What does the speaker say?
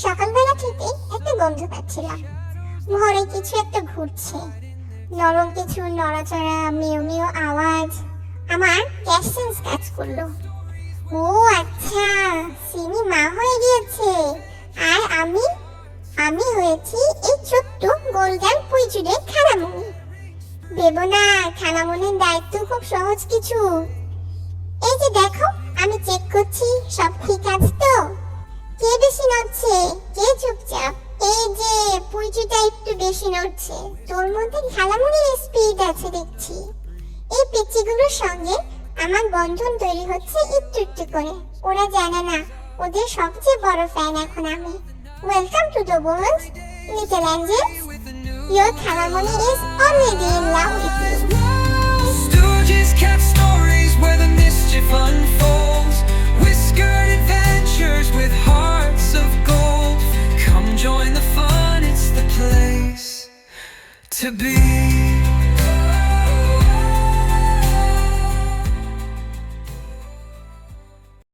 সকালবেলা থেকে একটা গন্ধ পাচ্ছিলাম, ঘরে কিছু একটা ঘুরছে, নরম কিছু নড়াচড়া, মিউ মিউ আওয়াজ। আমার ক্যাশ সেন্স কাজ করলো। ও আচ্ছা, সিমি মা হয়ে গিয়েছে, আর আমি আমি হয়েছি এই ছোট্ট গোল্ডেন পুইচুদের খানামুনি। দেবো না, খানামুনির দায়িত্ব খুব সহজ কিছু। এই যে দেখো, আমি চেক করছি সব ঠিক আছে তো। কে বেশি নড়ছে, কে চুপচাপ? এই যে পুইচুটা একটু বেশি নড়ছে, তোর মধ্যে খানামুনির স্পিড আছে দেখছি। এই পিচ্চিগুলোর সঙ্গে আমার বন্ধন তৈরি হচ্ছে একটু একটু করে। ওরা জানে না ওদের সবচেয়ে বড় ফ্যান এখন আমি। Welcome to the world, little angels. Your Khalamuni is already in love with you. Stooges cat stories where the mischief unfolds. Whiskered adventures with hearts of gold. Come join the fun, it's the place to be.